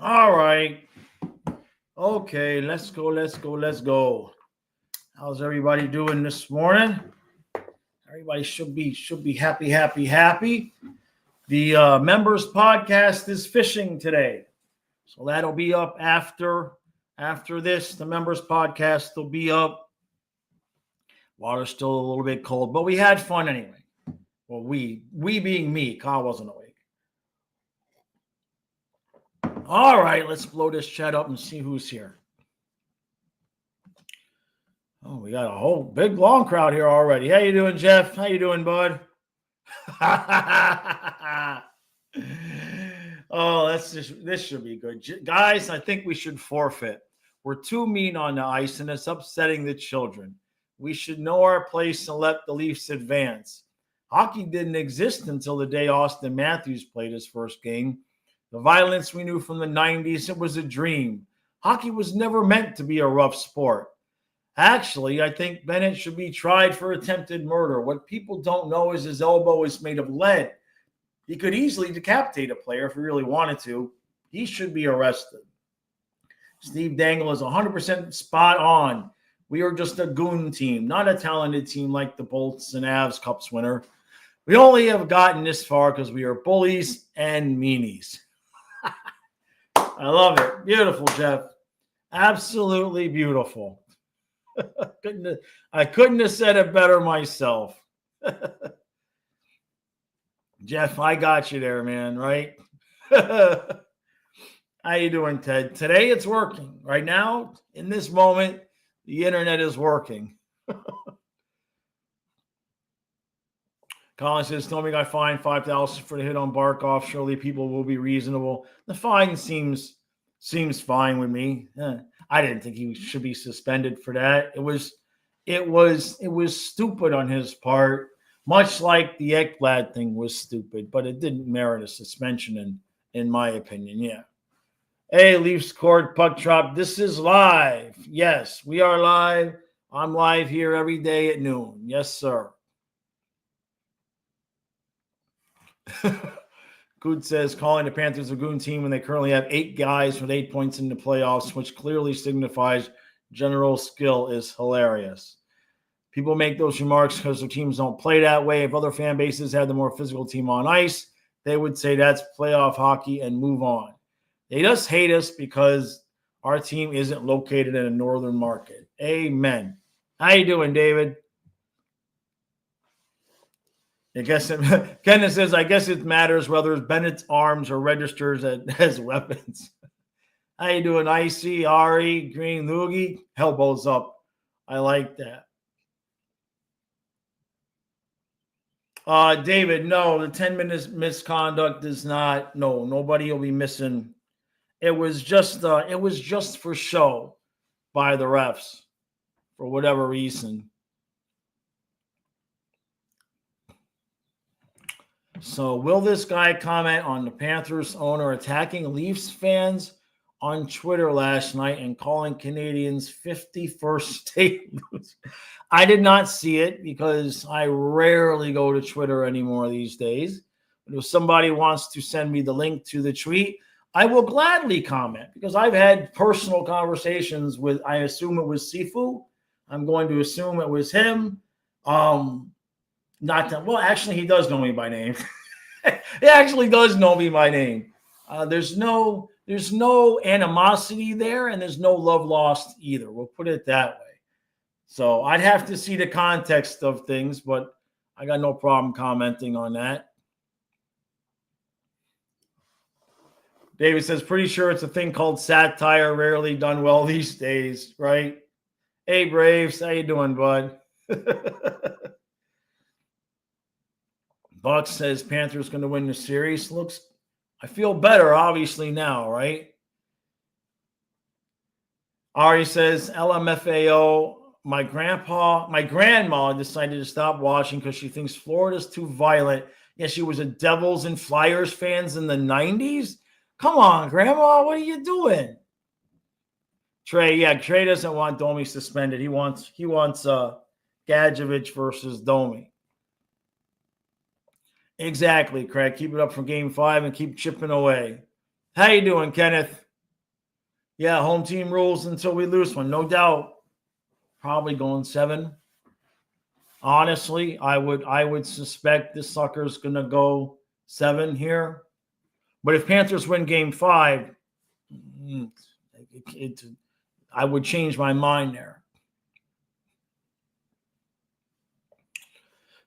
All right. Okay, let's go. How's everybody doing this morning? Everybody should be happy. The members podcast is fishing today. So that'll be up after this. The members podcast will be up. Water's still a little bit cold, but we had fun anyway. Well, we being me, Kyle wasn't awake. All right, let's blow this chat up and see who's here. Oh, we got a whole big long crowd here already. How you doing, Jeff? How you doing, bud? Oh, this should be good. Guys, I think we should forfeit. We're too mean on the ice, and it's upsetting the children. We should know our place and let the Leafs advance. Hockey didn't exist until the day Austin Matthews played his first game. The violence we knew from the 90s, it was a dream. Hockey was never meant to be a rough sport. Actually, I think Bennett should be tried for attempted murder. What people don't know is his elbow is made of lead. He could easily decapitate a player if he really wanted to. He should be arrested. Steve Dangle is 100% spot on. We are just a goon team, not a talented team like the Bolts and Avs Cups winner. We only have gotten this far because we are bullies and meanies. I love it. Beautiful, Jeff. Absolutely beautiful. I couldn't have said it better myself. Jeff, I got you there, man, right? How you doing, Ted? Today it's working. Right now, in this moment, the internet is working. Colin says, Tommy got fined $5,000 for the hit on Barkov. Surely people will be reasonable. The fine seems fine with me. I didn't think he should be suspended for that. It was stupid on his part, much like the Ekblad thing was stupid, but it didn't merit a suspension in my opinion. Yeah. Hey, Leafs Court Puck Drop. This is live. Yes, we are live. I'm live here every day at noon. Yes, sir. Good says calling the Panthers a goon team when they currently have 8 guys with 8 points in the playoffs, which clearly signifies general skill, is hilarious. People make those remarks because their teams don't play that way. If other fan bases had the more physical team on ice, they would say that's playoff hockey and move on. They just hate us because our team isn't located in a northern market. Amen. How you doing, David? I guess Kenneth says, I guess it matters whether Bennett's arms are registered as weapons. How you doing, Icy, Ari, Green, Loogie? Elbows up. I like that. David, no, the 10 minutes misconduct is not. No, nobody will be missing. It was just for show by the refs for whatever reason. So will this guy comment on the Panthers owner attacking Leafs fans on Twitter last night and calling Canadiens 51st state losers? I did not see it because I rarely go to Twitter anymore these days. But if somebody wants to send me the link to the tweet, I will gladly comment because I've had personal conversations with, I assume it was Sifu. I'm going to assume it was him. Not that, well, actually, he does know me by name. He actually does know me by name. There's no animosity there, and there's no love lost either. We'll put it that way. So I'd have to see the context of things, but I got no problem commenting on that. David says, pretty sure it's a thing called satire, rarely done well these days, right? Hey, Braves, how you doing, bud? Buck says Panthers going to win the series. I feel better, obviously, now, right? Ari says, LMFAO, my grandma decided to stop watching because she thinks Florida's too violent. Yeah, she was a Devils and Flyers fans in the 90s. Come on, Grandma, what are you doing? Trey doesn't want Domi suspended. He wants Gadjevich versus Domi. Exactly, Craig. Keep it up for Game 5 and keep chipping away. How you doing, Kenneth? Yeah, home team rules until we lose one. No doubt. Probably going 7. Honestly, I would suspect this sucker's going to go 7 here. But if Panthers win game 5, I would change my mind there.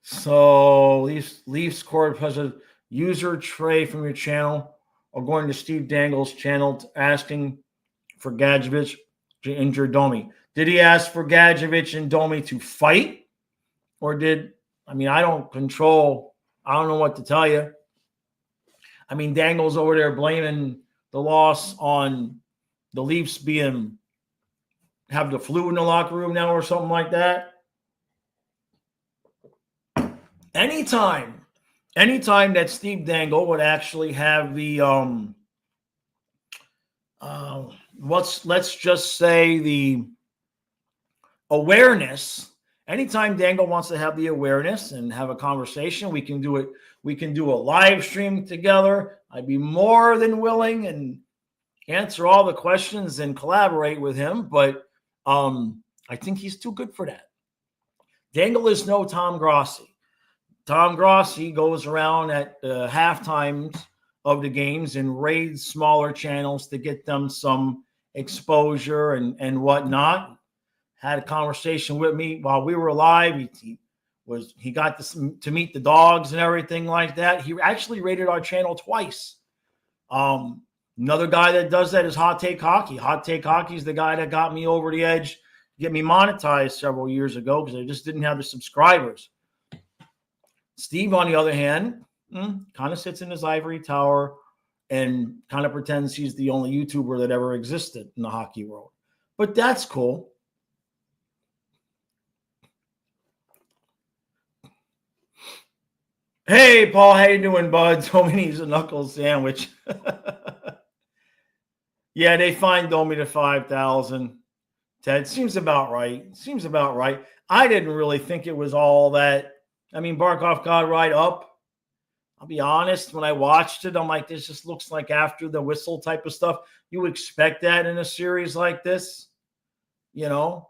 So Leafs Court has a user Trey from your channel or going to Steve Dangle's channel asking for Gadjevich to injure Domi. Did he ask for Gadjevich and Domi to fight? Or I don't control, I don't know what to tell you. I mean, Dangle's over there blaming the loss on the Leafs have the flu in the locker room now or something like that. Anytime that Steve Dangle would actually have the let's just say the awareness. Anytime Dangle wants to have the awareness and have a conversation, we can do it. We can do a live stream together. I'd be more than willing and answer all the questions and collaborate with him. But I think he's too good for that. Dangle is no Tom Grossi. Tom Grossi goes around at half times of the games and raids smaller channels to get them some exposure and whatnot. Had a conversation with me while we were live. He got to meet the dogs and everything like that. He actually raided our channel twice. Another guy that does that is Hot Take Hockey. Hot Take Hockey is the guy that got me over the edge to get me monetized several years ago because I just didn't have the subscribers. Steve, on the other hand, kind of sits in his ivory tower and kind of pretends he's the only YouTuber that ever existed in the hockey world. But that's cool. Hey, Paul, how you doing, bud? Domi needs a knuckle sandwich. Yeah, they fined Domi to $5,000. Ted, seems about right. I didn't really think it was all that. I mean, Barkov got right up. I'll be honest, when I watched it, I'm like, this just looks like after the whistle type of stuff. You expect that in a series like this, you know?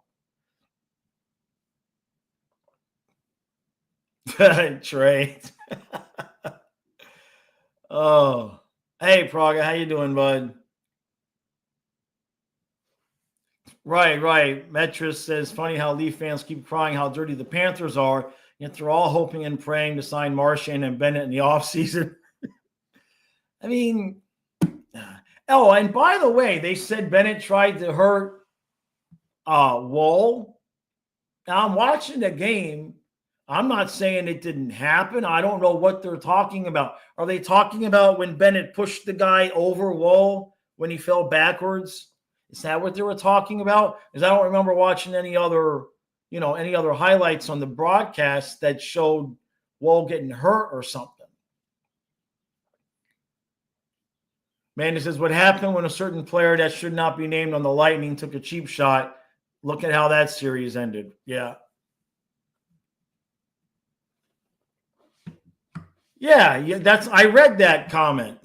Trey. Oh, hey, Praga, how you doing, bud? Right. Metris says, funny how Leaf fans keep crying how dirty the Panthers are, yet they're all hoping and praying to sign Marchand and Bennett in the offseason. I mean, oh, and by the way, they said Bennett tried to hurt Woll. Now, I'm watching the game. I'm not saying it didn't happen. I don't know what they're talking about. Are they talking about when Bennett pushed the guy over Woll when he fell backwards? Is that what they were talking about? Because I don't remember watching any other highlights on the broadcast that showed Woll getting hurt or something. Mandy says, what happened when a certain player that should not be named on the Lightning took a cheap shot? Look at how that series ended. Yeah. Yeah, I read that comment.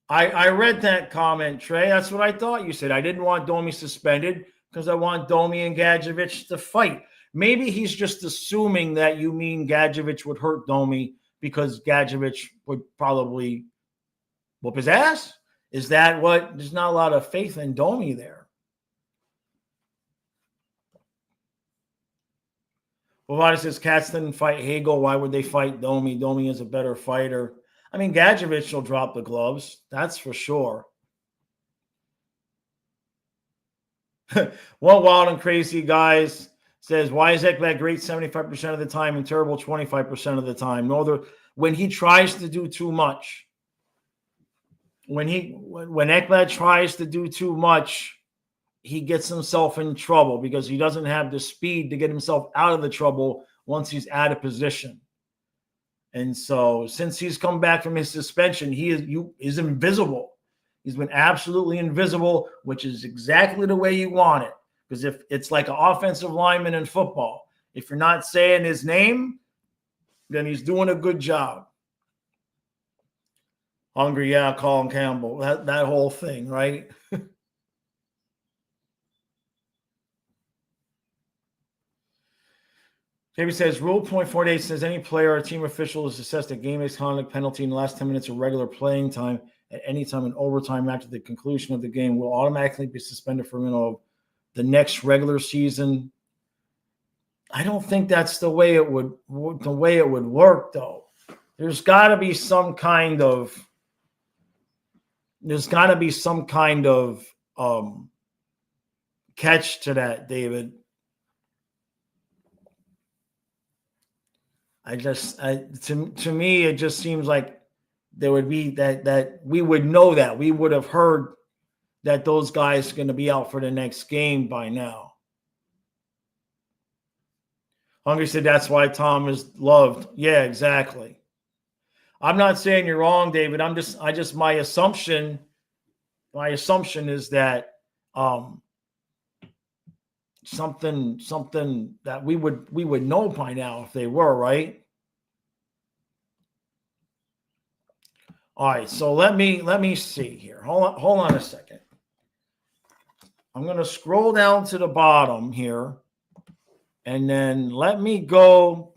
I read that comment, Trey. That's what I thought you said. I didn't want Domi suspended because I want Domi and Gadjevich to fight. Maybe he's just assuming that you mean Gadjevich would hurt Domi because Gadjevich would probably whoop his ass. Is that what? There's not a lot of faith in Domi there. Bovada says, Cats didn't fight Hagel. Why would they fight Domi? Domi is a better fighter. I mean, Gadjevich will drop the gloves. That's for sure. One wild and crazy guys says, why is Ekblad great 75% of the time and terrible 25% of the time? When he tries to do too much. When Ekblad tries to do too much, he gets himself in trouble because he doesn't have the speed to get himself out of the trouble once he's out of position. And so since he's come back from his suspension, he is invisible. He's been absolutely invisible, which is exactly the way you want it. Because if it's like an offensive lineman in football, if you're not saying his name, then he's doing a good job. Hungry, yeah, Colin Campbell, that whole thing, right? David says, Rule .48 says any player or team official is assessed a game misconduct penalty in the last 10 minutes of regular playing time at any time in overtime after the conclusion of the game will automatically be suspended for a minimum of the next regular season. I don't think that's the way it would work, though. There's got to be some kind of catch to that, David. To me, it just seems like there would be that we would know that. We would have heard that those guys are going to be out for the next game by now. Hungry said that's why Tom is loved. Yeah, exactly. I'm not saying you're wrong, David. My assumption is that something that we would know by now if they were, right? All right, so let me see here. Hold on a second. I'm going to scroll down to the bottom here, and then let me go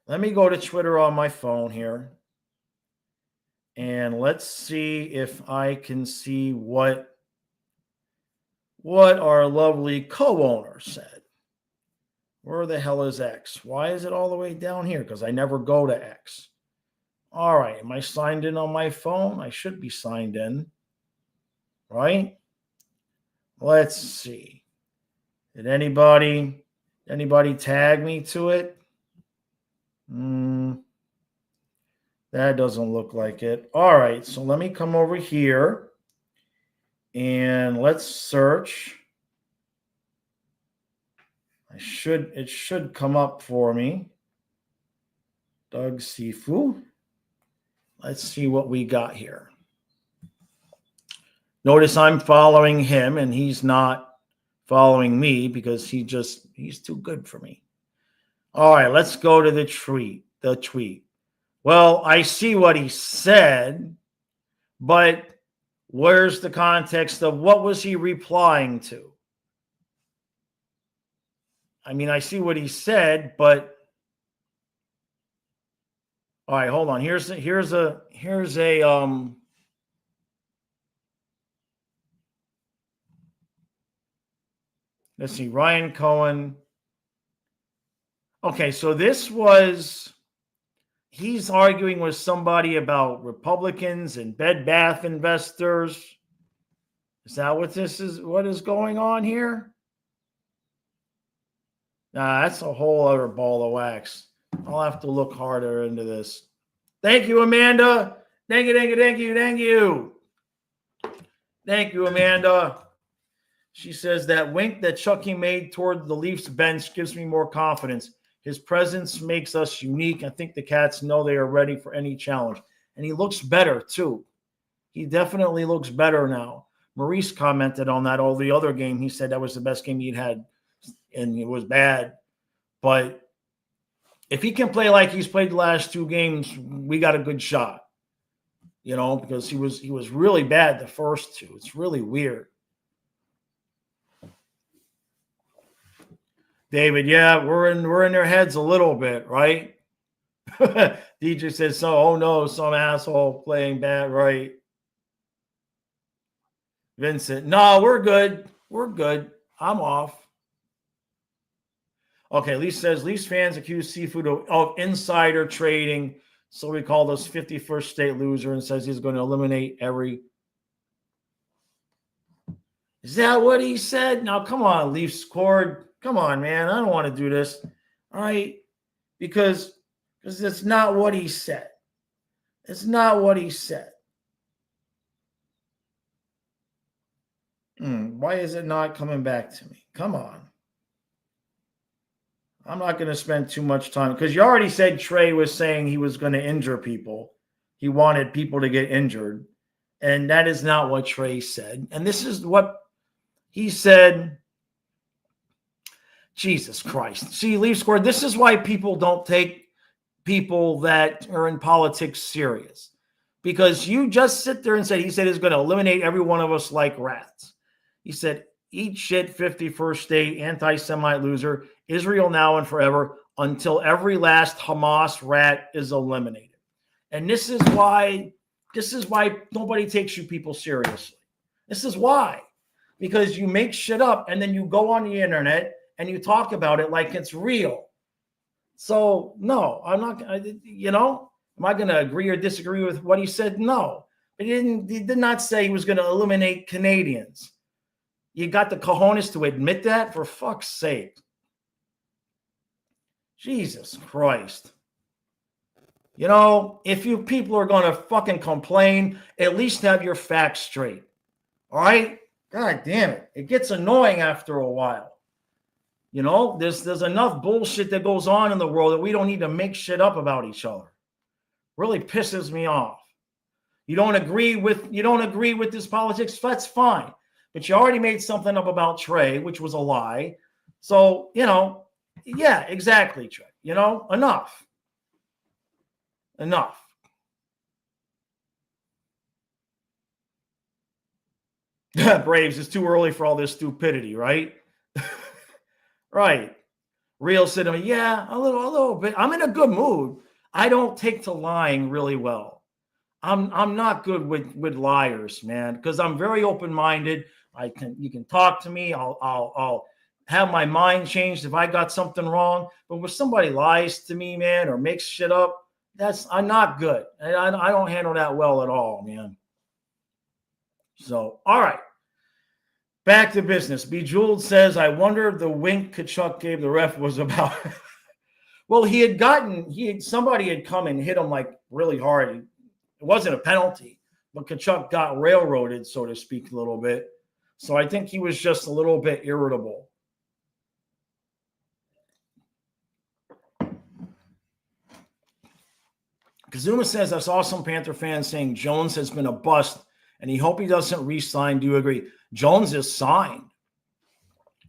to Twitter on my phone here, and let's see if I can see what our lovely co-owner said. Where the hell is X? Why is it all the way down here? Because I never go to X. All right. Am I signed in on my phone? I should be signed in. Right? Let's see. Did anybody tag me to it? That doesn't look like it. All right. So let me come over here and let's search. It should come up for me. Doug Sifu. Let's see what we got here. Notice I'm following him and he's not following me because he's too good for me. All right, let's go to the tweet. Well, I see what he said, but where's the context of what was he replying to? I mean, I see what he said, but all right, hold on. Here's a let's see, Ryan Cohen. Okay, so he's arguing with somebody about Republicans and Bed Bath investors. Is that what is going on here? Nah, that's a whole other ball of wax. I'll have to look harder into this. Thank you, Amanda. Thank you. Thank you, Amanda. She says that wink that Chucky made toward the Leafs bench gives me more confidence. His presence makes us unique. I think the Cats know they are ready for any challenge. And he looks better, too. He definitely looks better now. Maurice commented on that. The other game, he said that was the best game he'd had. And it was bad. But if he can play like he's played the last two games, we got a good shot. Because he was really bad the first two. It's really weird. David, yeah, we're in their heads a little bit, right? DJ says, some asshole playing bad, right? Vincent, no, we're good. We're good. I'm off. Okay, Lee says, Leafs fans accuse Seafood of insider trading, so we call this 51st state loser and says he's going to eliminate every. Is that what he said? Now, come on, Leafs scored. Come on, man. I don't want to do this. All right? Because it's not what he said. It's not what he said. Why is it not coming back to me? Come on. I'm not going to spend too much time because you already said Trey was saying he was going to injure people. He wanted people to get injured. And that is not what Trey said. And this is what he said. Jesus Christ. See, Leafs scored. This is why people don't take people that are in politics serious. Because you just sit there and say, he said he's going to eliminate every one of us like rats. He said, eat shit, 51st state, anti-Semite loser, Israel now and forever, until every last Hamas rat is eliminated. And this is why nobody takes you people seriously. This is why. Because you make shit up and then you go on the internet and you talk about it like it's real. So, no, I'm not, am I going to agree or disagree with what he said? No. He did not say he was going to eliminate Canadians. You got the cojones to admit that? For fuck's sake. Jesus Christ. If you people are going to fucking complain, at least have your facts straight. All right? God damn it. It gets annoying after a while. There's enough bullshit that goes on in the world that we don't need to make shit up about each other. Really pisses me off. You don't agree with this politics, that's fine. But you already made something up about Trey, which was a lie. So, yeah, exactly, Trey. Enough. Braves, it's too early for all this stupidity, right? Right. Real said, yeah, a little bit. I'm in a good mood. I don't take to lying really well. I'm not good with liars, man, because I'm very open-minded. You can talk to me. I'll have my mind changed if I got something wrong. But when somebody lies to me, man, or makes shit up, I'm not good. I don't handle that well at all, man. So, all right. Back to business. Bejeweled says, I wonder if the wink Tkachuk gave the ref was about. Well, somebody had come and hit him like really hard. It wasn't a penalty, but Tkachuk got railroaded, so to speak, a little bit. So I think he was just a little bit irritable. Kazuma says, I saw some Panther fans saying Jones has been a bust and he hope he doesn't re-sign. Do you agree? Jones is signed.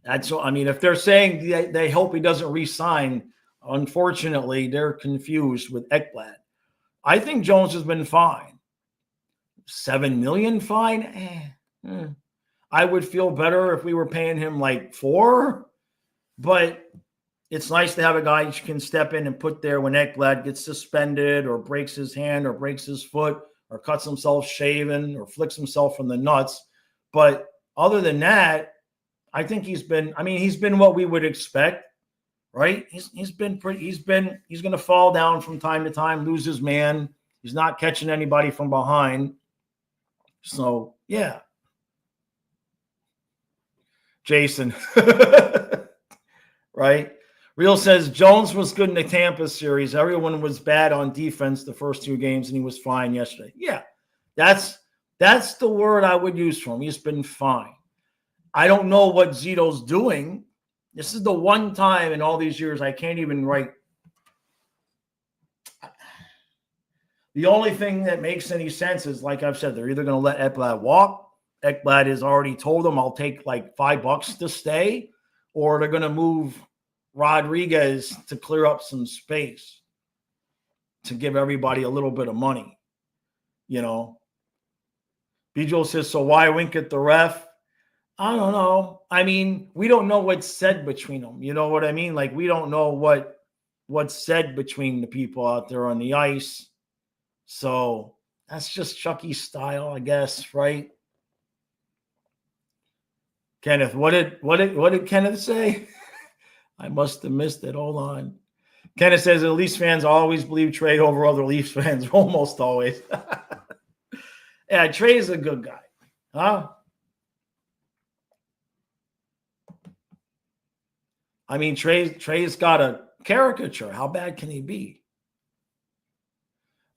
If they're saying they hope he doesn't re-sign, unfortunately, they're confused with Ekblad. I think Jones has been fine. $7 million fine? I would feel better if we were paying him like $4 million, but it's nice to have a guy you can step in and put there when Ekblad gets suspended or breaks his hand or breaks his foot or cuts himself shaving or flicks himself from the nuts. But other than that, I think he's been what we would expect, right? He's going to fall down from time to time, lose his man. He's not catching anybody from behind. So, yeah. Jason. Right? Real says Jones was good in the Tampa series. Everyone was bad on defense the first 2 games, and he was fine yesterday. Yeah, that's the word I would use for him. He's been fine. I don't know what Zito's doing. This is the one time in all these years I can't even write. The only thing that makes any sense is, like I've said, they're either going to let Ekblad walk. Ekblad has already told them, I'll take like $5 to stay, or they're going to move Rodriguez to clear up some space to give everybody a little bit of money, Bijo says, so why wink at the ref? I don't know. We don't know what's said between them. You know what I mean? Like, we don't know what's said between the people out there on the ice. So that's just Chucky's style, I guess, right? Kenneth, what did Kenneth say? I must have missed it. Hold on. Kenneth says the Leafs fans always believe Trey over other Leafs fans. Almost always. Yeah, Trey's a good guy. Huh? Trey's got a caricature. How bad can he be?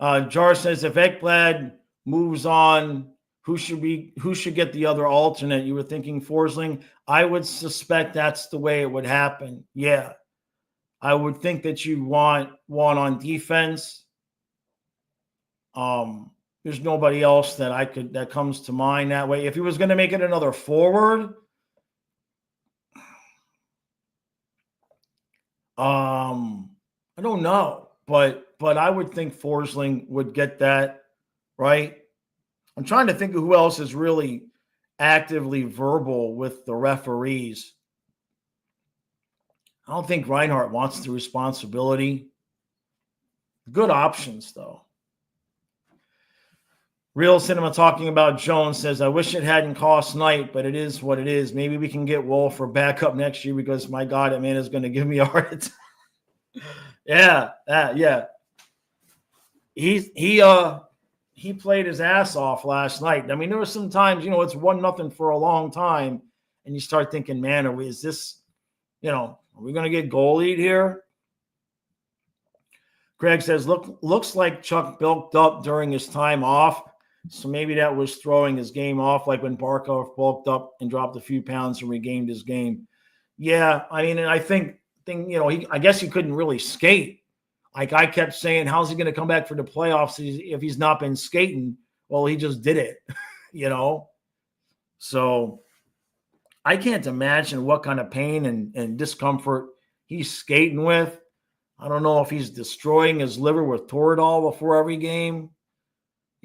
Jar says if Ekblad moves on, who should get the other alternate? You were thinking Forsling. I would suspect that's the way it would happen. Yeah. I would think that you'd want one on defense. There's nobody else that comes to mind that way. If he was going to make it another forward, I don't know, but I would think Forsling would get that, right? I'm trying to think of who else is really actively verbal with the referees. I don't think Reinhart wants the responsibility. Good options, though. Real Cinema talking about Jones says, I wish it hadn't cost Knight, but it is what it is. Maybe we can get Wolf for backup next year because, my God, that man is going to give me a heart attack. Yeah. He played his ass off last night. I mean, there were some times, it's 1-0 for a long time, and you start thinking, man, is this, are we going to get goalied here? Craig says, looks like Chuck bulked up during his time off, so maybe that was throwing his game off, like when Barkov bulked up and dropped a few pounds and regained his game. Yeah, I mean, and I think I guess he couldn't really skate. Like I kept saying, how's he going to come back for the playoffs if he's not been skating? Well, he just did it, So I can't imagine what kind of pain and discomfort he's skating with. I don't know if he's destroying his liver with Toradol before every game.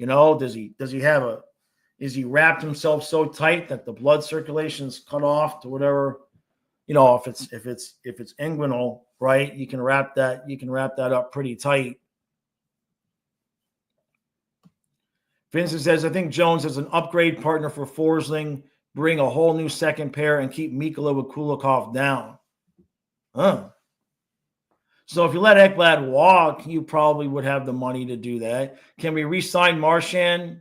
Is he wrapped himself so tight that the blood circulation's cut off to whatever, if it's inguinal, right? You can wrap that up pretty tight. Vincent says, I think Jones is an upgrade partner for Forsling, bring a whole new second pair and keep Mikula with Kulikov down. So if you let Ekblad walk, you probably would have the money to do that. Can we re-sign Marchand?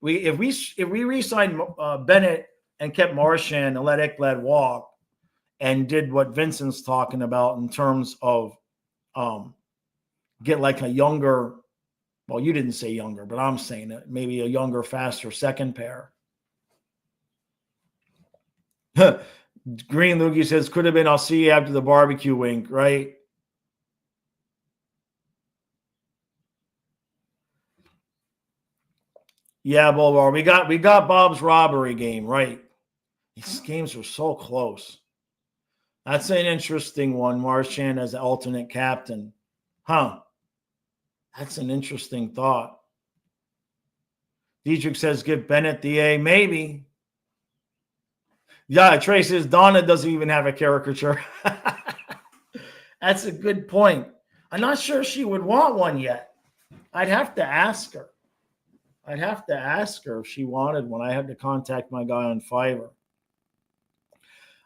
If we re-signed Bennett and kept Marchand and let Ekblad walk and did what Vincent's talking about in terms of get like a younger, well, you didn't say younger, but I'm saying it, maybe a younger, faster second pair. Green Loogie says, could have been, I'll see you after the barbecue, wink, right? Yeah, Bulvar. We got Bob's robbery game, right? These games were so close. That's an interesting one. Marchand as the alternate captain. That's an interesting thought. Dietrich says, give Bennett the A. Maybe. Yeah, Trey says, Donna doesn't even have a caricature. That's a good point. I'm not sure she would want one yet. I'd have to ask her. If she wanted one. I had to contact my guy on Fiverr.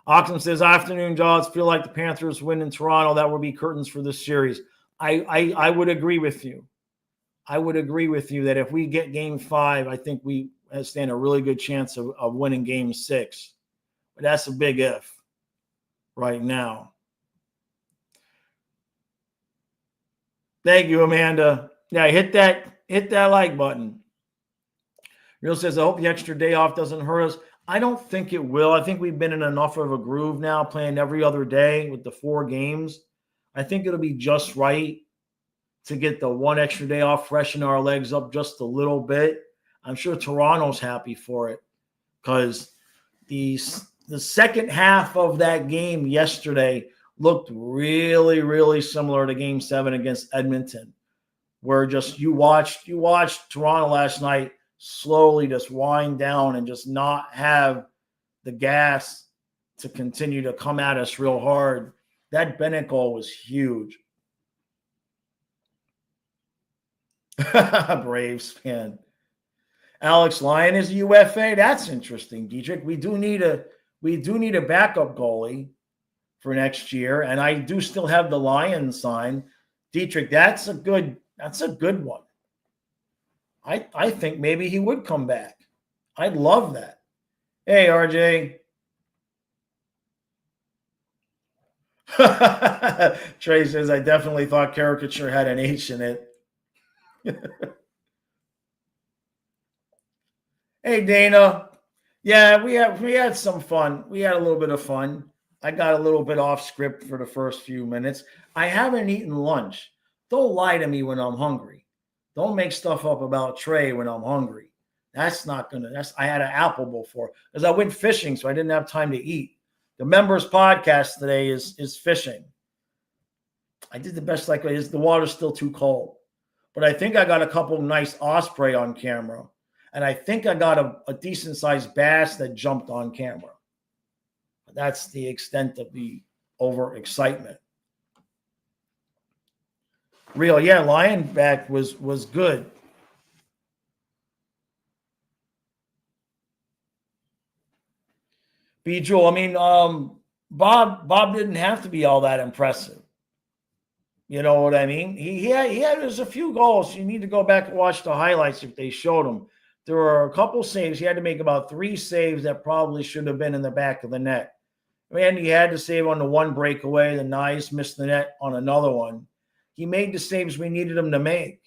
Oxen says, afternoon, Jaws. Feel like the Panthers win in Toronto. That would be curtains for this series. I would agree with you. I would agree with you that if we get game 5, I think we stand a really good chance of winning game 6. But that's a big if right now. Thank you, Amanda. Yeah, hit that like button. Real says, I hope the extra day off doesn't hurt us. I don't think it will. I think we've been in enough of a groove now, playing every other day with the 4 games. I think it'll be just right to get the 1 extra day off, freshen our legs up just a little bit. I'm sure Toronto's happy for it because the second half of that game yesterday looked really, really similar to Game 7 against Edmonton, where just you watched Toronto last night slowly just wind down and just not have the gas to continue to come at us real hard. That Bennett goal was huge. Braves fan. Alex Lyon is a UFA. That's interesting, Dietrich. We do need a backup goalie for next year, and I do still have the Lions sign. Dietrich, that's a good one. I think maybe he would come back. I'd love that. Hey, RJ. Trey says, I definitely thought caricature had an H in it. Hey, Dana. Yeah, we had some fun. We had a little bit of fun. I got a little bit off script for the first few minutes. I haven't eaten lunch. Don't lie to me when I'm hungry. Don't make stuff up about Trey when I'm hungry. I had an apple before because I went fishing, so I didn't have time to eat. The members podcast today is fishing. I did the best I could. The water's still too cold. But I think I got a couple nice osprey on camera. and I think I got a decent-sized bass that jumped on camera. That's the extent of the overexcitement. Real, yeah, Lionback was good. B. Jewel, I mean, Bob didn't have to be all that impressive. You know what I mean? He had there's a few goals. You need to go back and watch the highlights if they showed him. There were a couple saves. He had to make about 3 saves that probably should have been in the back of the net. And he had to save on the one breakaway. The Knights missed the net on another one. He made the saves we needed him to make.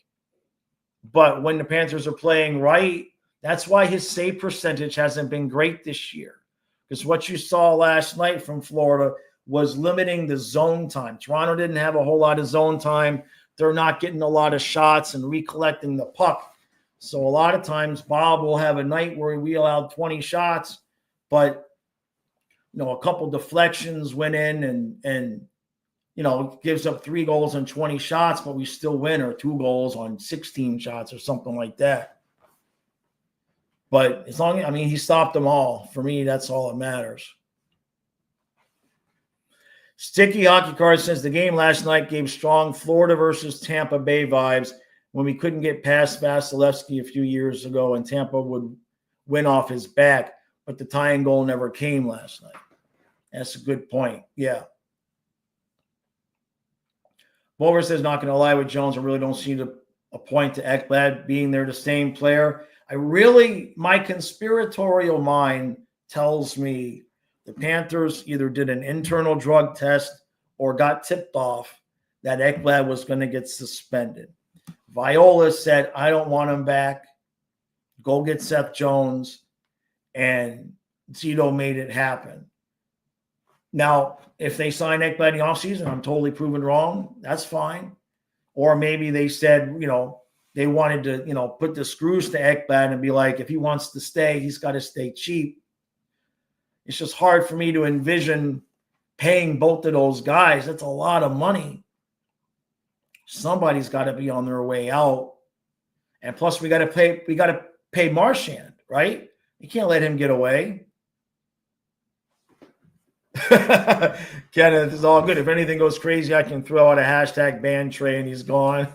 But when the Panthers are playing right, that's why his save percentage hasn't been great this year. Because what you saw last night from Florida was limiting the zone time. Toronto didn't have a whole lot of zone time. They're not getting a lot of shots and recollecting the puck. So a lot of times Bob will have a night where we allowed 20 shots, but a couple deflections went in and gives up 3 goals on 20 shots, but we still win, or 2 goals on 16 shots or something like that. But he stopped them all. For me, that's all that matters. Sticky Hockey Card says the game last night gave strong Florida versus Tampa Bay vibes when we couldn't get past Vasilevsky a few years ago and Tampa would win off his back, but the tying goal never came last night. That's a good point. Yeah. Bover says, not going to lie with Jones, I really don't see a point to Ekblad being there, the same player. My conspiratorial mind tells me the Panthers either did an internal drug test or got tipped off that Ekblad was going to get suspended. Viola said, I don't want him back. Go get Seth Jones. And Zito made it happen. Now, if they sign Ekblad in the offseason, I'm totally proven wrong. That's fine. Or maybe they said, they wanted to, put the screws to Ekblad and be like, if he wants to stay, he's got to stay cheap. It's just hard for me to envision paying both of those guys. That's a lot of money. Somebody's got to be on their way out. And plus we got to pay Marchand, right? You can't let him get away. Kenneth, it's all good. If anything goes crazy, I can throw out a hashtag ban Trey and he's gone.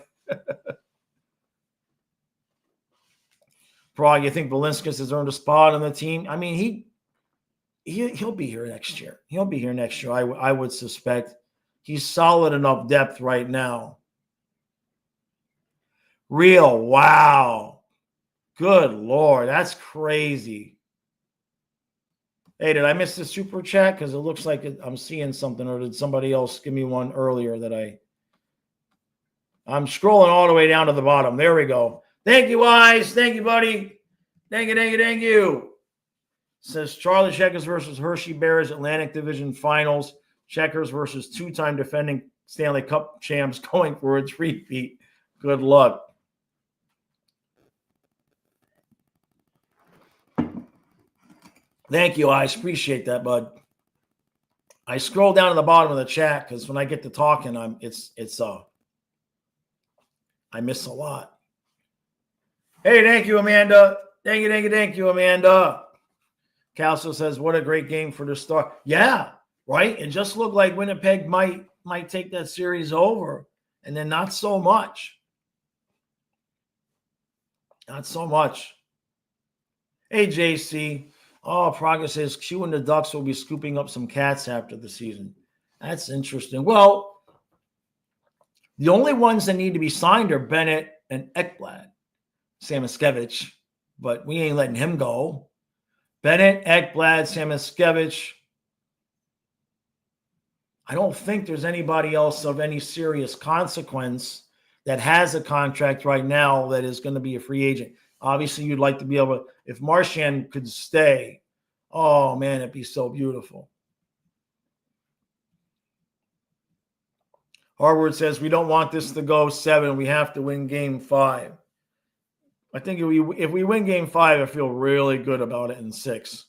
Prague, you think Belinskas has earned a spot on the team? I mean, he'll be here next year. He'll be here next year, I would suspect. He's solid enough depth right now. Real, wow. Good Lord, that's crazy. Hey, did I miss the super chat? Because it looks like I'm seeing something, or did somebody else give me one earlier that I'm scrolling all the way down to the bottom. There we go. Thank you, Wise. Thank you, buddy. Thank you. Says Charlie Checkers versus Hershey Bears Atlantic Division Finals. Checkers versus 2-time defending Stanley Cup champs going for a 3-peat. Good luck. Thank you, Ice. Appreciate that, bud. I scroll down to the bottom of the chat because when I get to talking, I miss a lot. Hey, thank you, Amanda. Thank you, Amanda. Calso says, what a great game for the Star. Yeah, right? It just looked like Winnipeg might take that series over, and then not so much. Not so much. Hey, JC. Oh, Progress says Q and the Ducks will be scooping up some cats after the season. That's interesting. Well, the only ones that need to be signed are Bennett and Ekblad. Samoskevich, but we ain't letting him go. Bennett, Ekblad, Samoskevich. I don't think there's anybody else of any serious consequence that has a contract right now that is going to be a free agent. Obviously, you'd like to be able to, if Marchand could stay, oh man, it'd be so beautiful. Harvard says, we don't want this to go 7. We have to win game 5. I think if we win game 5, I feel really good about it in 6.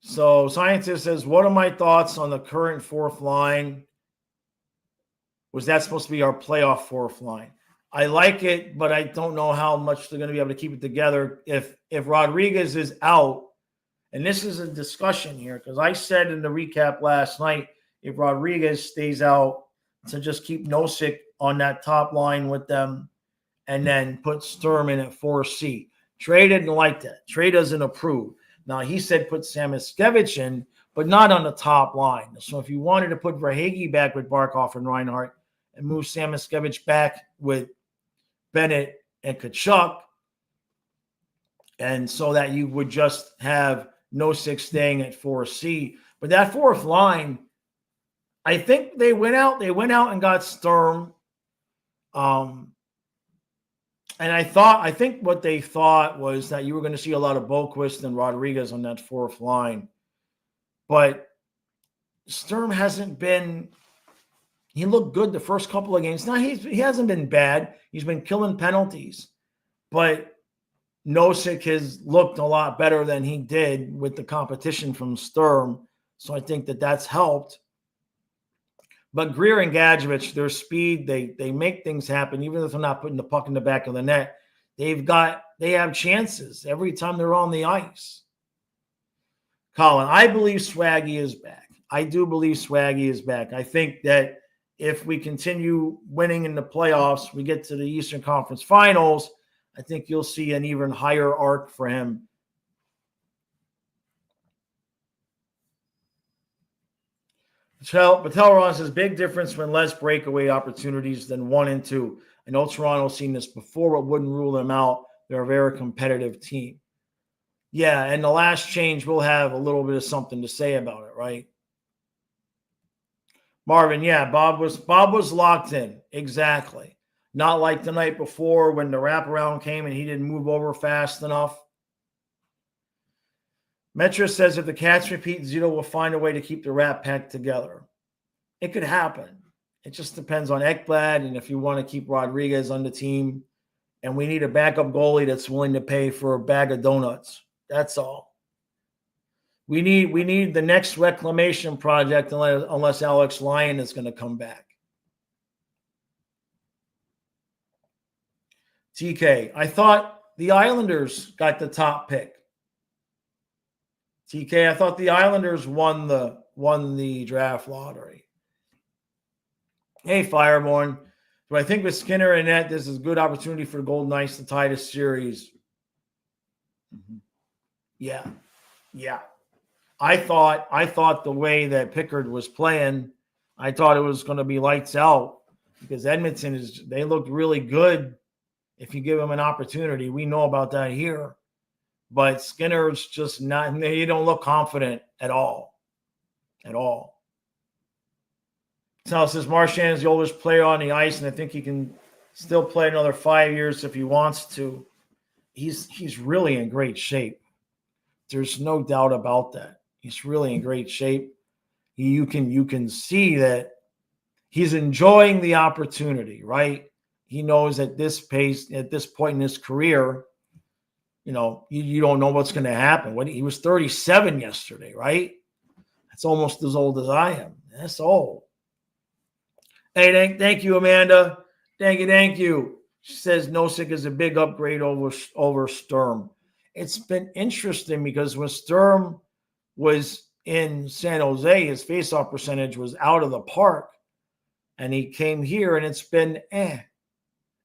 So Scientist says, what are my thoughts on the current 4th line? Was that supposed to be our playoff 4th line? I like it, but I don't know how much they're going to be able to keep it together. If Rodriguez is out, and this is a discussion here, because I said in the recap last night, if Rodriguez stays out, to just keep Nosek on that top line with them and then put Sturm in at 4C. Trey didn't like that. Trey doesn't approve. Now, he said put Samoskevich in, but not on the top line. So if you wanted to put Verhaeghe back with Barkov and Reinhart and move Samoskevich back with Bennett and Tkachuk, and so that you would just have Nosek staying at 4C. But that fourth line, I think they went out and got Sturm. And I think what they thought was that you were going to see a lot of Boquist and Rodriguez on that fourth line. But Sturm hasn't been – he looked good the first couple of games. Now, he hasn't been bad. He's been killing penalties. But Nosek has looked a lot better than he did with the competition from Sturm. So I think that that's helped. But Greer and Gadjevich, their speed, they make things happen, even if they're not putting the puck in the back of the net. They have chances every time they're on the ice. Colin, I believe Swaggy is back. I do believe Swaggy is back. I think that if we continue winning in the playoffs, we get to the Eastern Conference Finals, I think you'll see an even higher arc for him. Patel says, big difference when less breakaway opportunities than 1 and 2. I know Toronto's seen this before, but wouldn't rule them out. They're a very competitive team. Yeah, and the last change, we'll have a little bit of something to say about it, right? Marvin, yeah, Bob was locked in. Exactly. Not like the night before when the wraparound came and he didn't move over fast enough. Metra says if the Cats repeat, Zito will find a way to keep the Rat Pack together. It could happen. It just depends on Ekblad and if you want to keep Rodriguez on the team. And we need a backup goalie that's willing to pay for a bag of donuts. That's all. We need the next reclamation project unless Alex Lyon is going to come back. TK, I thought the Islanders got the top pick. TK, I thought the Islanders won the draft lottery. Hey, Fireborn. Do I think with Skinner and net, this is a good opportunity for the Golden Knights to tie the series? Mm-hmm. Yeah. I thought the way that Pickard was playing, I thought it was going to be lights out because Edmonton they looked really good if you give them an opportunity. We know about that here. But Skinner's just not – they don't look confident at all. At all. Sal says Marchand is the oldest player on the ice, and I think he can still play another 5 years if he wants to. He's really in great shape. There's no doubt about that. He's really in great shape. You can see that he's enjoying the opportunity, right? He knows at this pace, at this point in his career – you don't know what's going to happen. He was 37 yesterday, right? That's almost as old as I am. That's old. Hey, thank you, Amanda. Thank you. She says Nosek is a big upgrade over Sturm. It's been interesting because when Sturm was in San Jose, his faceoff percentage was out of the park. And he came here, and it's been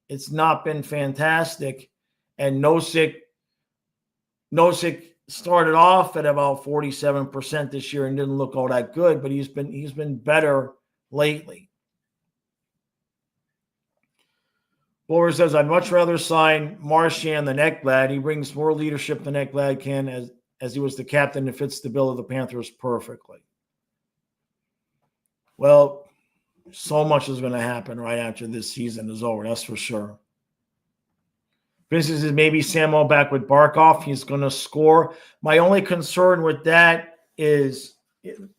It's not been fantastic. And Nosek started off at about 47% this year and didn't look all that good, but he's been better lately. Bower says, I'd much rather sign Marchand than Ekblad. He brings more leadership than Ekblad can as he was the captain and fits the bill of the Panthers perfectly. Well, so much is going to happen right after this season is over, that's for sure. Vince says maybe Samuel back with Barkov. He's going to score. My only concern with that is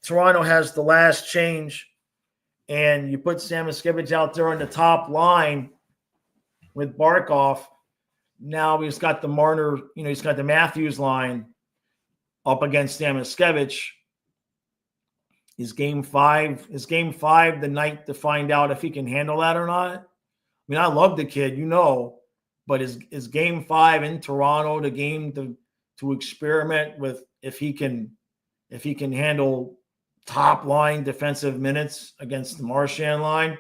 Toronto has the last change, and you put Samoskevich out there on the top line with Barkov. Now he's got the Marner, he's got the Matthews line up against Samoskevich. Is game five the night to find out if he can handle that or not? mean, I love the kid, but is game 5 in Toronto the game to experiment with if he can handle top line defensive minutes against the Marchand line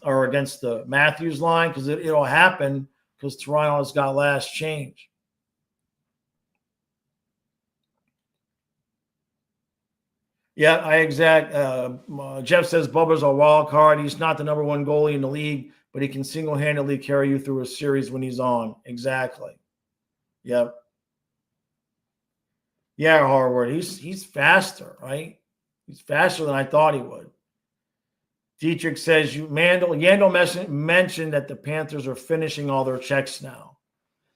or against the Matthews line, because it'll happen because Toronto's got last change. Yeah, Jeff says Bubba's a wild card. He's not the number 1 goalie in the league, but he can single-handedly carry you through a series when he's on. Exactly. Yep. Yeah, Harvard. He's faster, right? He's faster than I thought he would. Dietrich says Yandel mentioned that the Panthers are finishing all their checks now.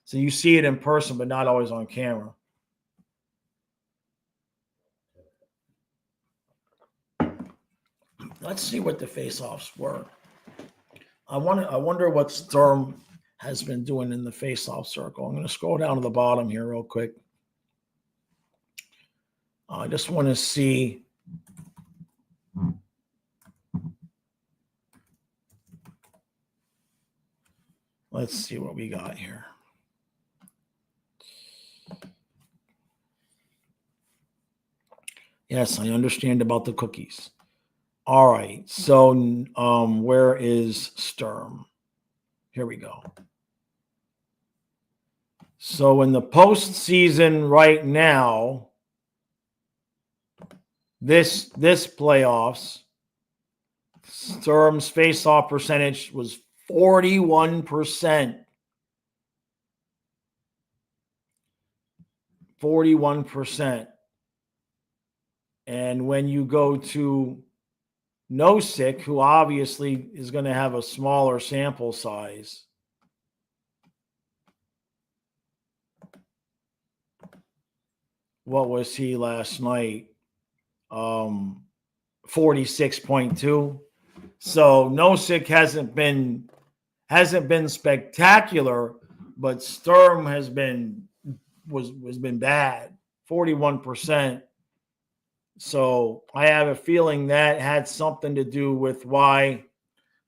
So you see it in person, but not always on camera. Let's see what the faceoffs were. I wonder what Sturm has been doing in the faceoff circle. I'm going to scroll down to the bottom here real quick. I just want to see. Let's see what we got here. Yes, I understand about the cookies. All right. So where is Sturm? Here we go. So in the postseason right now, this playoffs, Sturm's face-off percentage was 41%. 41%. And when you go to Nosek, who obviously is going to have a smaller sample size, what was he last night? 46.2. So Nosek hasn't been spectacular, but Sturm has been bad. 41%. So I have a feeling that had something to do with why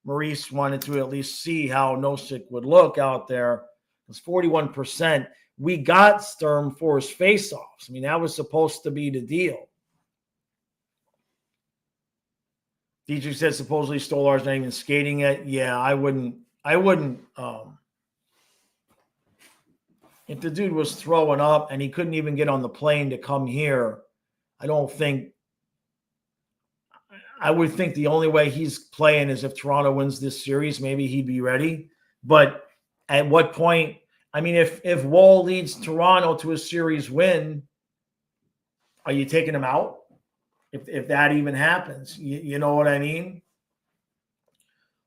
Maurice wanted to at least see how Nosek would look out there. It's 41%. We got Sturm for his faceoffs. I mean, that was supposed to be the deal. DJ said supposedly Stolar's not even skating it. Yeah, I wouldn't. If the dude was throwing up and he couldn't even get on the plane to come here, I would think the only way he's playing is if Toronto wins this series, maybe he'd be ready. But at what point, I mean, if Wall leads Toronto to a series win, are you taking him out? If that even happens, you know what I mean?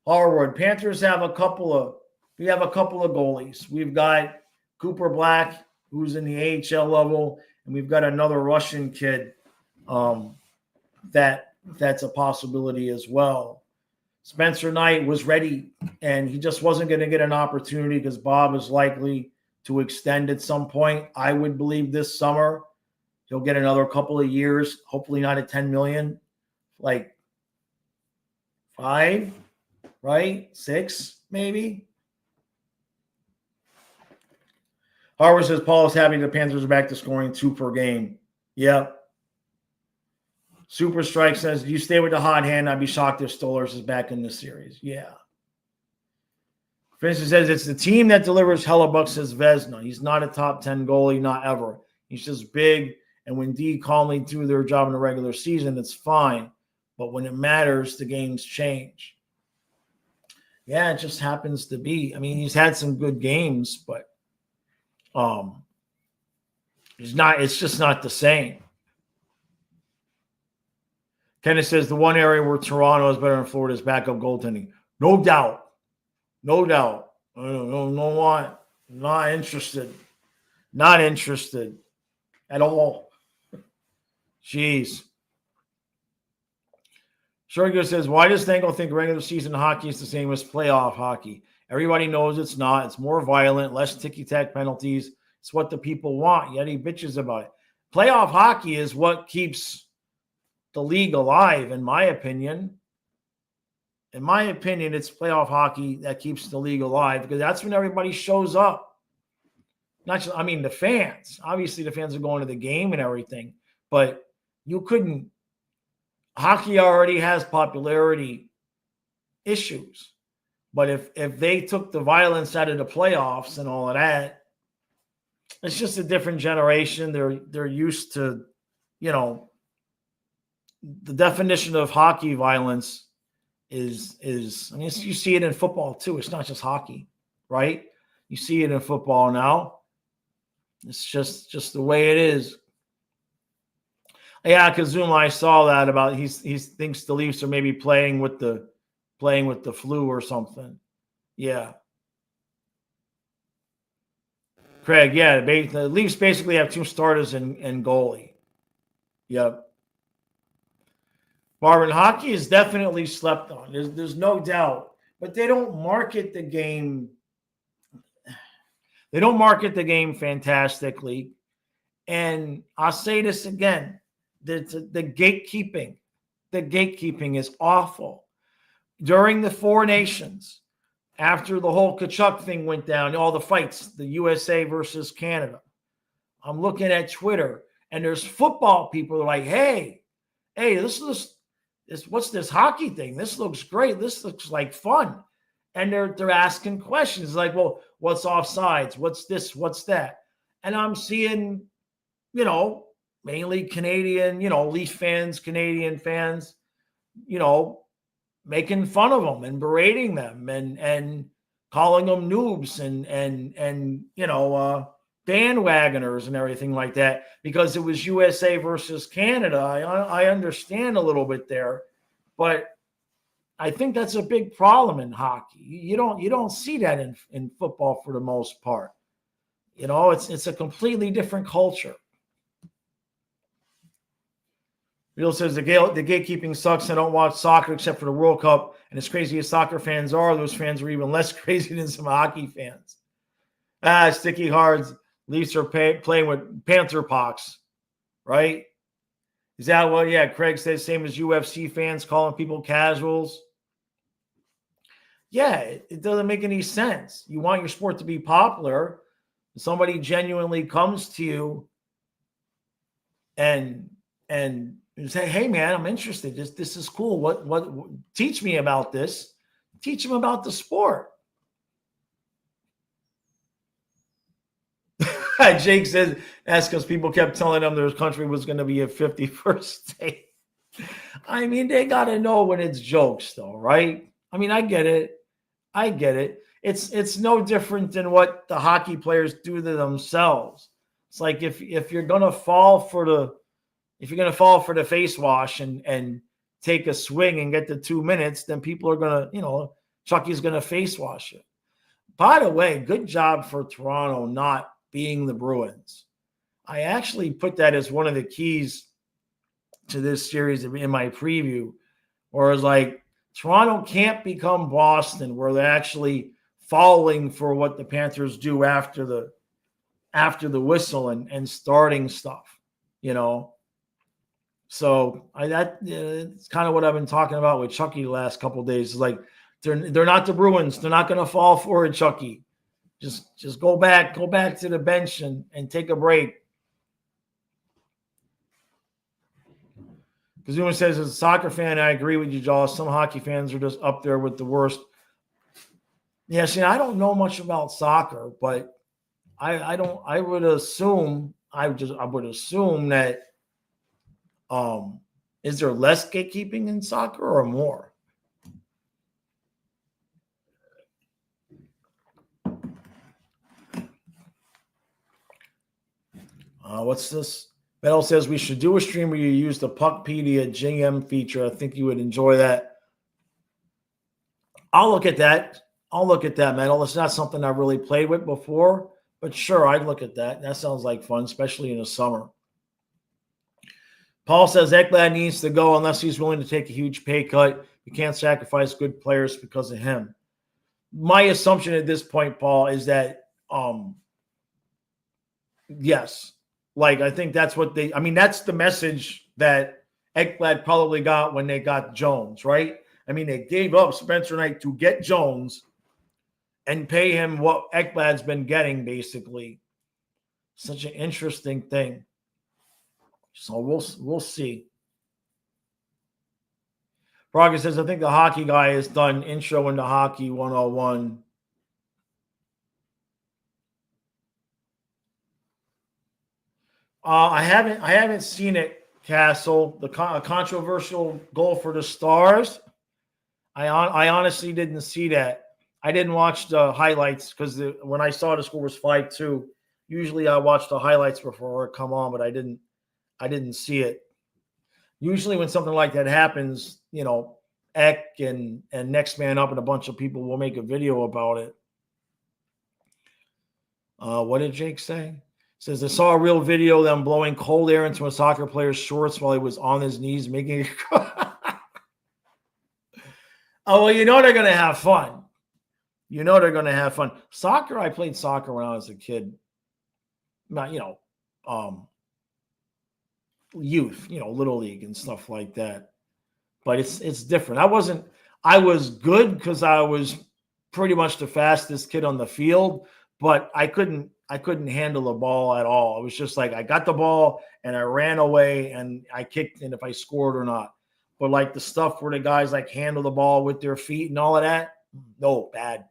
Harvard, Panthers have a couple of goalies. We've got Cooper Black, who's in the AHL level, and we've got another Russian kid that's a possibility as well. Spencer Knight was ready, and he just wasn't going to get an opportunity because Bob is likely to extend at some point. I would believe this summer he'll get another couple of years, hopefully not at $10 million, like 5, right? 6, maybe. Harvard says Paul is happy the Panthers are back to scoring 2 per game. Yep. Super Strike says, you stay with the hot hand. I'd be shocked if Stolarz is back in this series. Yeah. Vincent says it's the team that delivers Hellebuck, says Vezina. He's not a top 10 goalie, not ever. He's just big. And when D calmly do their job in the regular season, it's fine. But when it matters, the games change. Yeah, it just happens to be. I mean, he's had some good games, but it's just not the same. Kenneth says the one area where Toronto is better than Florida is backup goaltending. No doubt. No doubt. No, not interested. Not interested at all. Jeez. Sergio says, why does Stanko think regular season hockey is the same as playoff hockey? Everybody knows it's not. It's more violent, less ticky-tack penalties. It's what the people want, yet he bitches about it. Playoff hockey is what keeps the league alive, in my opinion. In my opinion, it's playoff hockey that keeps the league alive because that's when everybody shows up. Not just, I mean, the fans. Obviously, the fans are going to the game and everything, but you couldn't. Hockey already has popularity issues, but if they took the violence out of the playoffs and all of that, it's just a different generation. They're used to, the definition of hockey violence is I mean, you see it in football too. It's not just hockey, right? You see it in football now. It's just the way it is. Yeah, Kazuma, I saw that about he thinks the Leafs are maybe playing with the flu or something. Yeah. Craig, yeah, the Leafs basically have 2 starters and goalie. Yep. Marvin, hockey is definitely slept on. There's no doubt. But they don't market the game. They don't market the game fantastically. And I'll say this again. The gatekeeping. The gatekeeping is awful. During the Four Nations, after the whole Kachuk thing went down, all the fights, the USA versus Canada, I'm looking at Twitter, and there's football people who are like, hey, what's this hockey thing? This looks great. This looks like fun. And they're asking questions like, well, what's offsides? What's this? What's that? And I'm seeing, mainly Canadian, Leaf fans, Canadian fans, making fun of them and berating them and calling them noobs and bandwagoners and everything like that because it was USA versus Canada. I understand a little bit there, but I think that's a big problem in hockey. You don't see that in football for the most part. It's a completely different culture. Bill says the gatekeeping sucks. I don't watch soccer except for the World Cup. And as crazy as soccer fans are, those fans are even less crazy than some hockey fans. Sticky Hards. Leafs are playing with Panther pox, right? Is that what? Yeah, Craig says same as UFC fans calling people casuals. Yeah, it doesn't make any sense. You want your sport to be popular. Somebody genuinely comes to you and say, hey man, I'm interested. This is cool. What teach me about this. Teach them about the sport. Jake says that's because people kept telling them their country was going to be a 51st state. I mean, they got to know when it's jokes though, right? I mean, I get it. It's no different than what the hockey players do to themselves. It's like if you're going to fall for the face wash and take a swing and get the 2 minutes, then people are going to, Chucky's going to face wash it. By the way, good job for Toronto not being the Bruins. I actually put that as one of the keys to this series in my preview, where it's like Toronto can't become Boston, where they're actually falling for what the Panthers do after the whistle and starting stuff, So it's kind of what I've been talking about with Chucky the last couple of days. It's like they're not the Bruins. They're not going to fall for it, Chucky. Just go back to the bench and take a break. Kazuma says, as a soccer fan, I agree with you, Jaws. Some hockey fans are just up there with the worst. Yeah, see, I don't know much about soccer, but I would assume that is there less gatekeeping in soccer or more? What's this? Metal says we should do a stream where you use the Puckpedia GM feature. I think you would enjoy that. I'll look at that. Metal. It's not something I've really played with before, but sure, I'd look at that. That sounds like fun, especially in the summer. Paul says Ekblad needs to go unless he's willing to take a huge pay cut. You can't sacrifice good players because of him. My assumption at this point, Paul, is that yes. Like, I think that's what that's the message that Ekblad probably got when they got Jones, right? I mean, they gave up Spencer Knight to get Jones and pay him what Ekblad's been getting, basically. Such an interesting thing. So we'll see. Braga says, I think the hockey guy has done intro into hockey 101. I haven't seen it, Castle. The controversial goal for the Stars. I honestly didn't see that. I didn't watch the highlights because when I saw the score was 5-2. Usually I watch the highlights before it come on, but I didn't see it. Usually when something like that happens, you know, Eck and Next Man Up and a bunch of people will make a video about it. What did Jake say? Says, I saw a real video of them blowing cold air into a soccer player's shorts while he was on his knees making it. Oh, well, you know they're going to have fun. You know they're going to have fun. Soccer, I played soccer when I was a kid. Not, youth, little league and stuff like that. But it's different. I was good because I was pretty much the fastest kid on the field, but I couldn't handle the ball at all. It was just like I got the ball and I ran away and I kicked in if I scored or not. But like the stuff where the guys like handle the ball with their feet and all of that, no, bad.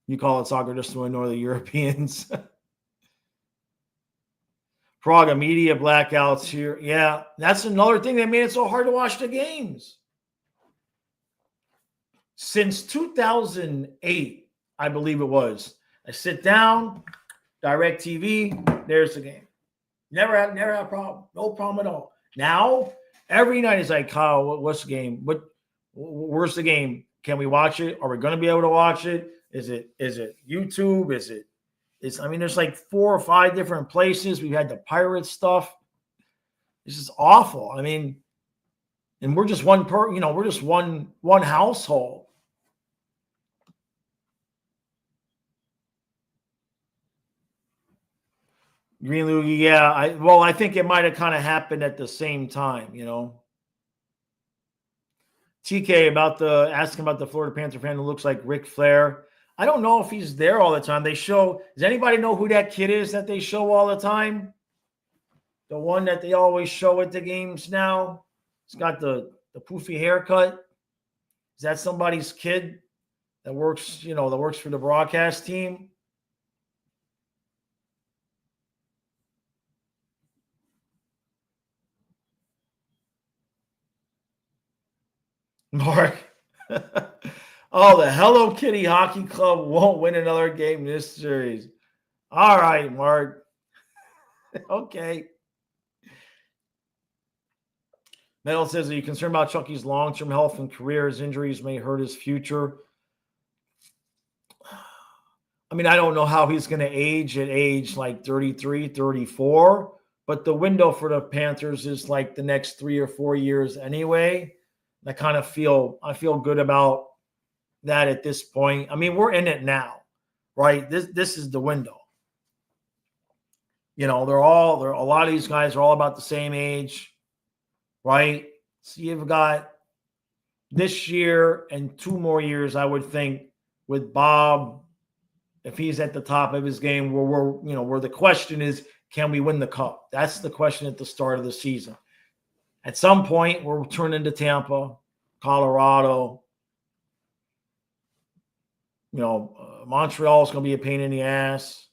You call it soccer just to annoy the Europeans. Praga media blackouts here. Yeah, that's another thing that made it so hard to watch the games. Since 2008, I believe it was. I sit down, DirecTV, there's the game. Never had a problem. No problem at all. Now, every night is like, Kyle, what's the game? Where's the game? Can we watch it? Are we going to be able to watch it? Is it YouTube? There's like 4 or 5 different places. We've had the pirate stuff. This is awful. I mean, and we're just one household. Green Loogie, yeah. I think it might have kind of happened at the same time, TK asking about the Florida Panther fan who looks like Ric Flair. I don't know if he's there all the time. Does anybody know who that kid is that they show all the time? The one that they always show at the games now? He's got the poofy haircut. Is that somebody's kid that works for the broadcast team? Mark. Oh, the Hello Kitty Hockey Club won't win another game this series. All right, Mark. Okay. Metal says, are you concerned about Chucky's long-term health and career? His injuries may hurt his future. I mean, I don't know how he's going to age at age like 33, 34, but the window for the Panthers is like the next 3 or 4 years anyway. I feel good about that at this point. I mean, we're in it now, right? This is the window. A lot of these guys are all about the same age, right? So you've got this year and 2 more years, I would think, with Bob, if he's at the top of his game, where the question is, can we win the cup? That's the question at the start of the season. At some point, we're turning to Tampa, Colorado. Montreal is going to be a pain in the ass.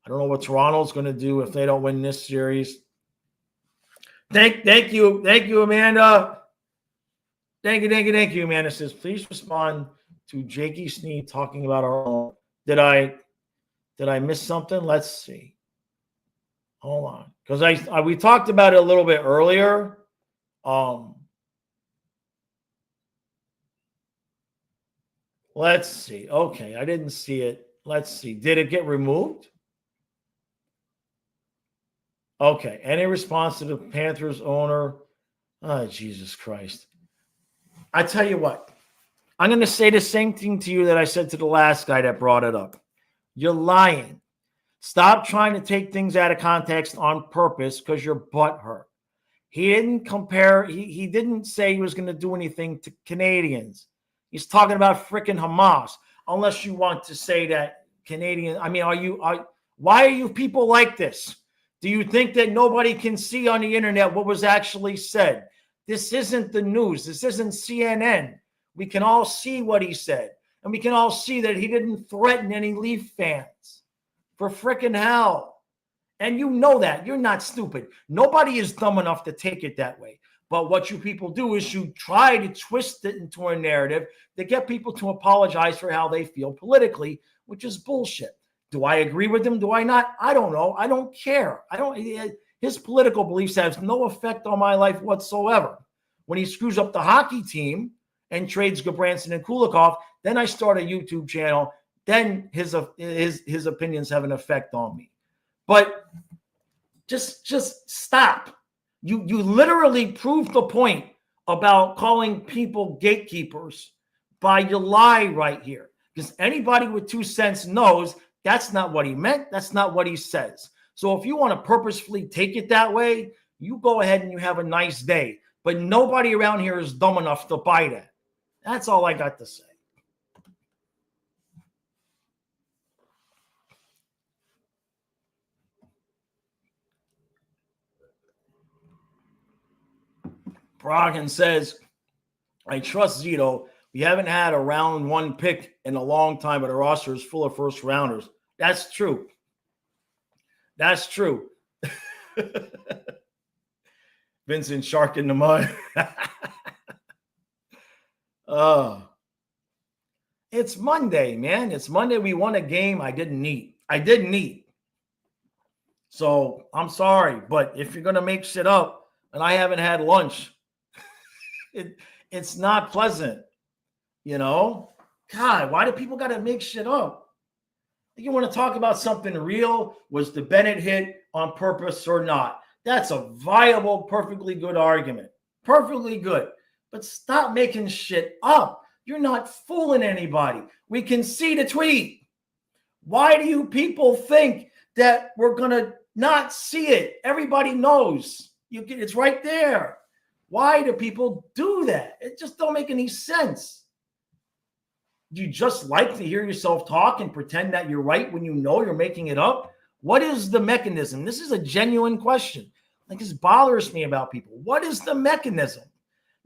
I don't know what Toronto's going to do if they don't win this series. Thank you, Amanda. Thank you, Amanda. Says, please respond to Jakey Sneed talking about our own. Did I miss something? Let's see. Hold on, because we talked about it a little bit earlier. Let's see. Okay, I didn't see it. Let's see. Did it get removed? Okay. Any response to the Panthers owner? Oh, Jesus Christ. I tell you what. I'm going to say the same thing to you that I said to the last guy that brought it up. You're lying. Stop trying to take things out of context on purpose because your butt hurt. He didn't compare. He didn't say he was going to do anything to Canadians. He's talking about freaking Hamas. Unless you want to say that Canadian. I mean, why are you people like this? Do you think that nobody can see on the internet what was actually said? This isn't the news. This isn't CNN. We can all see what he said. And we can all see that he didn't threaten any Leaf fans. For freaking hell. And you know that. You're not stupid. Nobody is dumb enough to take it that way. But what you people do is you try to twist it into a narrative to get people to apologize for how they feel politically, which is bullshit. Do I agree with him? Do I not? I don't know. I don't care. His political beliefs have no effect on my life whatsoever. When he screws up the hockey team and trades Gabranson and Kulikov, then I start a YouTube channel. Then his opinions have an effect on me. But just stop. You literally proved the point about calling people gatekeepers by your lie right here. Because anybody with 2 cents knows that's not what he meant. That's not what he says. So if you want to purposefully take it that way, you go ahead and you have a nice day. But nobody around here is dumb enough to buy that. That's all I got to say. Brogdon says, I trust Zito. We haven't had a round 1 pick in a long time, but our roster is full of first rounders. That's true. That's true. Vincent Shark in the mud. It's Monday, man. It's Monday. We won a game I didn't need. So I'm sorry, but if you're going to make shit up and I haven't had lunch, it's not pleasant. You know? God, why do people got to make shit up? You want to talk about something real? Was the Bennett hit on purpose or not? That's a viable, perfectly good argument. Perfectly good. But stop making shit up. You're not fooling anybody. We can see the tweet. Why do you people think that we're going to not see it? Everybody knows. It's right there. Why do people do that? It just don't make any sense. Do you just like to hear yourself talk and pretend that you're right when you know you're making it up? What is the mechanism? This is a genuine question. Like, this bothers me about people. What is the mechanism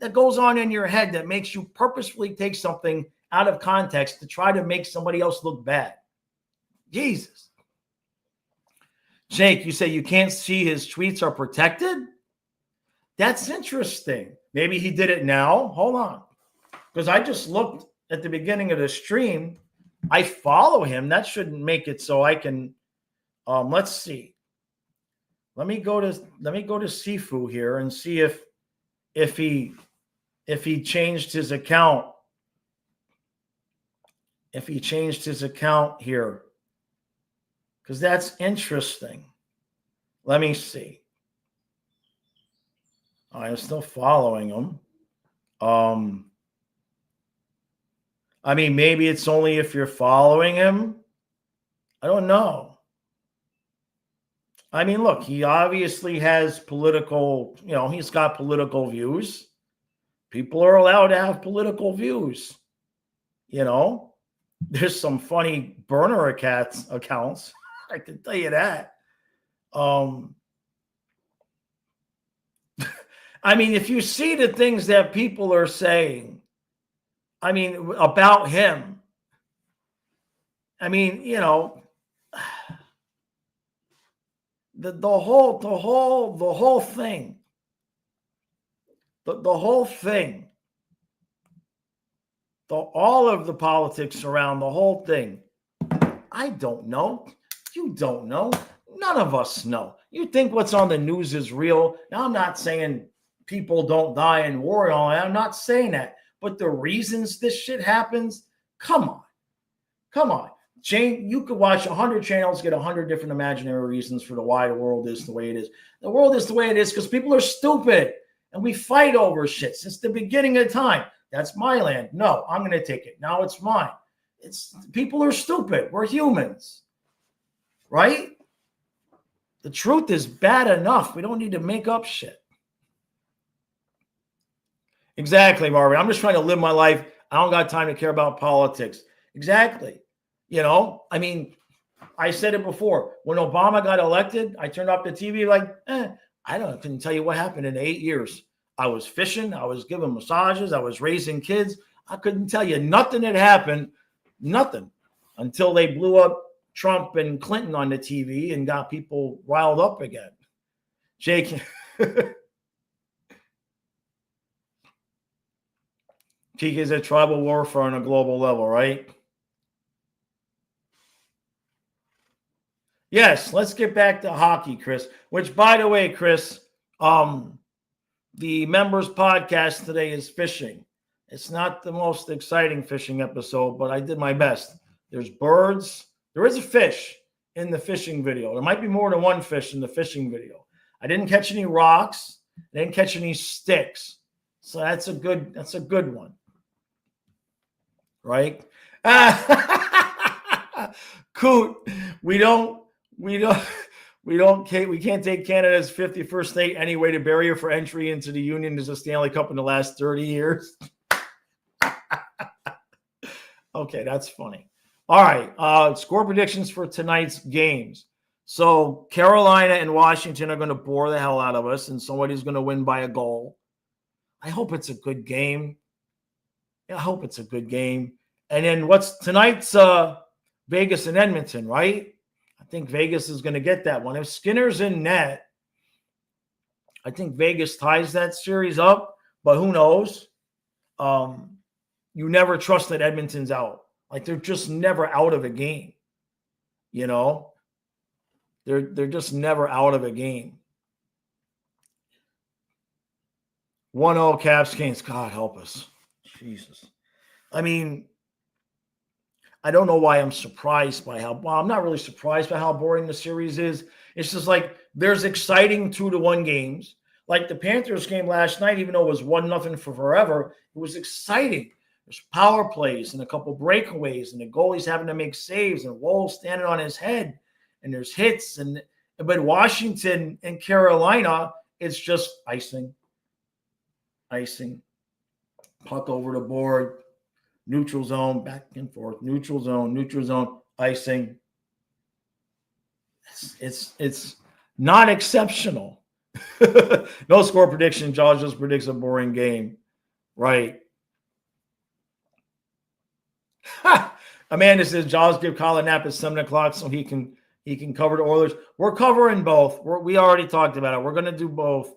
that goes on in your head that makes you purposefully take something out of context to try to make somebody else look bad? Jesus. Jake, you say you can't see his tweets are protected? That's interesting. Maybe he did it now. Hold on. Because I just looked at the beginning of the stream. I follow him. That shouldn't make it so I can let's see. Let me go to Sifu here and see if he changed his account. If he changed his account here. Because that's interesting. Let me see. I'm still following him. I mean, maybe it's only if you're following him. I don't know. I mean, look, he obviously has political, he's got political views. People are allowed to have political views. There's some funny burner accounts. I can tell you that. I mean, if you see the things that people are saying, I mean, about him, I mean, the whole thing, the whole thing, all of the politics around the whole thing. I don't know. You don't know. None of us know. You think what's on the news is real. Now, I'm not saying people don't die in war and all that. I'm not saying that. But the reasons this shit happens, come on. Jane, you could watch 100 channels, get 100 different imaginary reasons for why the world is the way it is. The world is the way it is because people are stupid and we fight over shit since the beginning of time. That's my land. No, I'm going to take it. Now it's mine. People are stupid. We're humans, right? The truth is bad enough. We don't need to make up shit. Exactly, Marvin. I'm just trying to live my life. I don't got time to care about politics. Exactly. I mean, I said it before. When Obama got elected, I turned off the TV like, couldn't tell you what happened in 8 years. I was fishing. I was giving massages. I was raising kids. I couldn't tell you nothing had happened. Nothing. Until they blew up Trump and Clinton on the TV and got people riled up again. Jake. Peak is a tribal warfare on a global level, right? Yes, let's get back to hockey, Chris. Which, by the way, Chris, the members podcast today is fishing. It's not the most exciting fishing episode, but I did my best. There's birds. There is a fish in the fishing video. There might be more than one fish in the fishing video. I didn't catch any rocks. I didn't catch any sticks. So that's a good one. Right? Coot, we can't take Canada's 51st state anyway. To barrier for entry into the Union is a Stanley Cup in the last 30 years. Okay, that's funny. All right, score predictions for tonight's games. So Carolina and Washington are going to bore the hell out of us, and somebody's going to win by a goal. I hope it's a good game. I hope it's a good game. And then what's tonight's Vegas and Edmonton, right? I think Vegas is going to get that one. If Skinner's in net, I think Vegas ties that series up, but who knows? You never trust that Edmonton's out. Like, they're just never out of a game. They're just never out of a game. 1-0 Caps Canes. God help us. Jesus. I mean, I don't know why I'm surprised by I'm not really surprised by how boring the series is. It's just like there's exciting 2-1 games. Like the Panthers game last night, even though it was 1-0 for forever, it was exciting. There's power plays and a couple breakaways and the goalie's having to make saves and Wolves standing on his head and there's hits. But Washington and Carolina, it's just icing. Puck over the board. Neutral zone, back and forth, neutral zone, icing. It's not exceptional. No score prediction. Jaws just predicts a boring game. Right. Amanda says Jaws give Kyle a nap at 7 o'clock so he can cover the Oilers. We're covering both. We already talked about it. We're going to do both.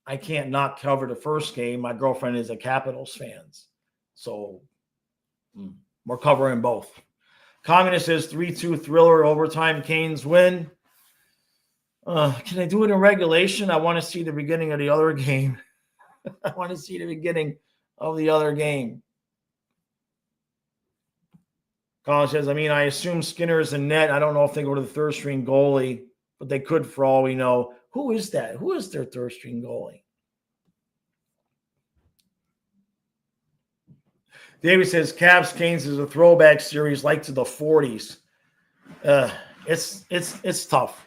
I can't not cover the first game. My girlfriend is a Capitals fan. So we're covering both. Communist says 3-2 thriller overtime. Canes win. Can I do it in regulation? I want to see the beginning of the other game. Colin says, I assume Skinner is in net. I don't know if they go to the third string goalie, but they could for all we know. Who is that? Who is their third string goalie? David says Caps Canes is a throwback series like to the 40s. It's tough.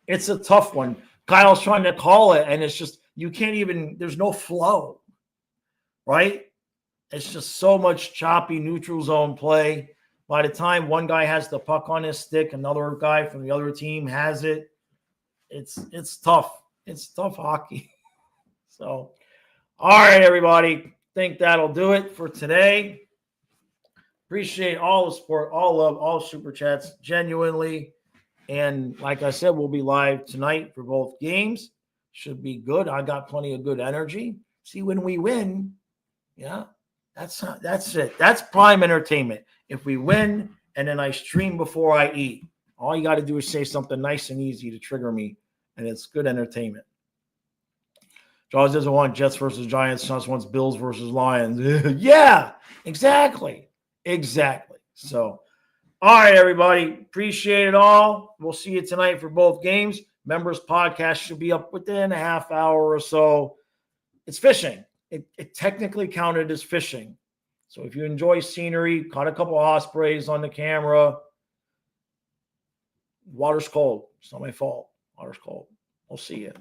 It's a tough one. Kyle's trying to call it, and it's just you can't even. There's no flow, right? It's just so much choppy neutral zone play. By the time one guy has the puck on his stick, another guy from the other team has it. It's tough. It's tough hockey. So, all right, everybody. Think that'll do it for today. Appreciate all the support, all love, all super chats, genuinely. And like I said, we'll be live tonight for both games. Should be good. I got plenty of good energy. See, when we win, that's it. That's prime entertainment. If we win and then I stream before I eat, all you got to do is say something nice and easy to trigger me, and it's good entertainment. Jaws doesn't want Jets versus Giants. Jaws wants Bills versus Lions. Yeah, exactly. So, all right, everybody. Appreciate it all. We'll see you tonight for both games. Members podcast should be up within a half hour or so. It's fishing. It technically counted as fishing. So if you enjoy scenery, caught a couple of ospreys on the camera. Water's cold. It's not my fault. Water's cold. We'll see you.